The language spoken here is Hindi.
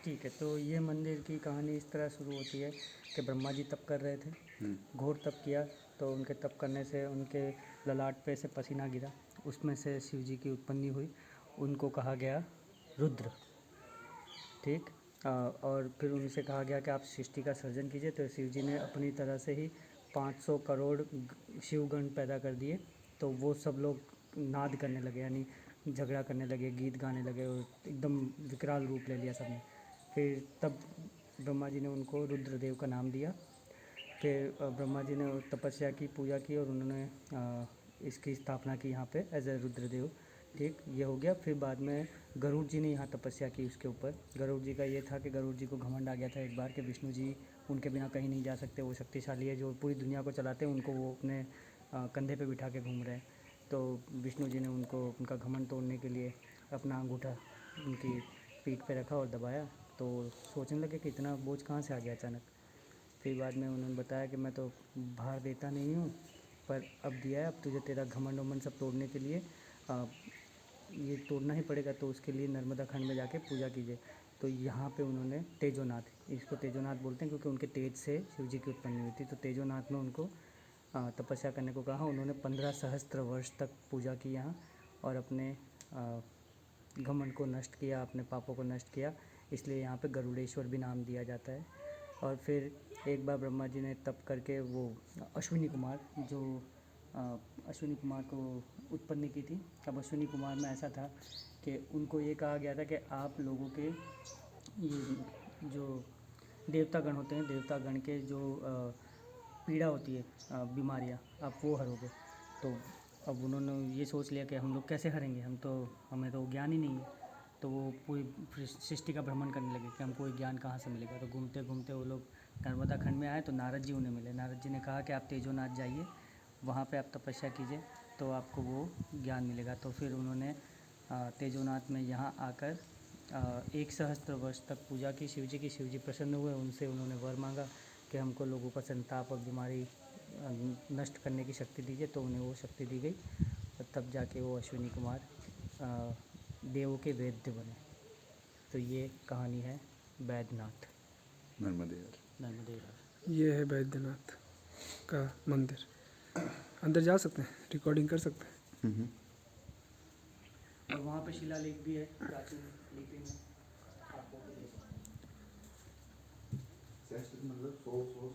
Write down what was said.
ठीक है, तो ये मंदिर की कहानी इस तरह शुरू होती है कि ब्रह्मा जी तप कर रहे थे, घोर तप किया। तो उनके तप करने से उनके ललाट पे से पसीना गिरा, उसमें से शिव जी की उत्पत्ति हुई। उनको कहा गया रुद्र। ठीक। और फिर उनसे कहा गया कि आप सृष्टि का सर्जन कीजिए। तो शिव जी ने अपनी तरह से ही 500 करोड़ शिवगण पैदा कर दिए। तो वो सब लोग नाद करने लगे, यानी झगड़ा करने लगे, गीत गाने लगे और एकदम विकराल रूप ले लिया सबने। फिर तब ब्रह्मा जी ने उनको रुद्रदेव का नाम दिया। फिर ब्रह्मा जी ने तपस्या की, पूजा की और उन्होंने इसकी स्थापना की यहाँ पे एज ए रुद्रदेव। ठीक, ये हो गया। फिर बाद में गरुड़ जी ने यहाँ तपस्या की उसके ऊपर। गरुड़ जी का ये था कि गरुड़ जी को घमंड आ गया था एक बार कि विष्णु जी उनके बिना कहीं नहीं जा सकते, वो शक्तिशाली है, जो पूरी दुनिया को चलाते हैं, उनको वो अपने कंधे पे बिठा के घूम रहे हैं। तो विष्णु जी ने उनको उनका घमंड तोड़ने के लिए अपना अंगूठा उनकी पीठ पे रखा और दबाया। तो सोचने लगे कि इतना बोझ कहाँ से आ गया अचानक। फिर बाद में उन्होंने बताया कि मैं तो भार देता नहीं हूँ, पर अब दिया है, अब तुझे तेरा घमंड वमंड सब तोड़ने के लिए ये तोड़ना ही पड़ेगा। तो उसके लिए नर्मदा खंड में जाके पूजा कीजिए। तो यहाँ पे उन्होंने तेजोनाथ, इसको तेजोनाथ बोलते हैं क्योंकि उनके तेज से शिव जी की उत्पत्ति हुई थी। तो तेजोनाथ में उनको तपस्या करने को कहा। उन्होंने 15 सहस्त्र वर्ष तक पूजा की यहाँ और अपने घमंड को नष्ट किया, अपने पापों को नष्ट किया। इसलिए यहाँ पे गरुड़ेश्वर भी नाम दिया जाता है। और फिर एक बार ब्रह्मा जी ने तप करके वो अश्विनी कुमार, जो अश्विनी कुमार को उत्पन्न की थी। तब अश्विनी कुमार में ऐसा था कि उनको ये कहा गया था कि आप लोगों के ये जो देवतागण होते हैं, देवतागण के जो पीड़ा होती है, बीमारियाँ, आप वो हरोगे। तो अब उन्होंने ये सोच लिया कि हम लोग कैसे हरेंगे, हमें तो ज्ञान ही नहीं है। तो वो पूरी सृष्टि का भ्रमण करने लगे कि हमको ज्ञान कहाँ से मिलेगा। तो घूमते घूमते वो लोग नर्मदा खंड में आए तो नारद जी उन्हें मिले। नारद जी ने कहा कि आप तेजोनाथ जाइए, वहाँ पे आप तपस्या कीजिए तो आपको वो ज्ञान मिलेगा। तो फिर उन्होंने तेजोनाथ में यहाँ आकर 1 सहस्त्र वर्ष तक पूजा की शिव जी की। शिव जी प्रसन्न हुए, उनसे उन्होंने वर मांगा कि हमको लोगों का संताप और बीमारी नष्ट करने की शक्ति दीजिए। तो उन्हें वो शक्ति दी गई और तब जाके वो अश्विनी कुमार देवों के वैद्य बने। तो ये कहानी है बैद्यनाथ। नर्मदे। ये है बैद्यनाथ का मंदिर। अंदर जा सकते हैं, रिकॉर्डिंग कर सकते हैं। और वहाँ पे शिलालेख भी है प्राचीन लिपि में, आपको भी दे सकते हैं। मतलब 100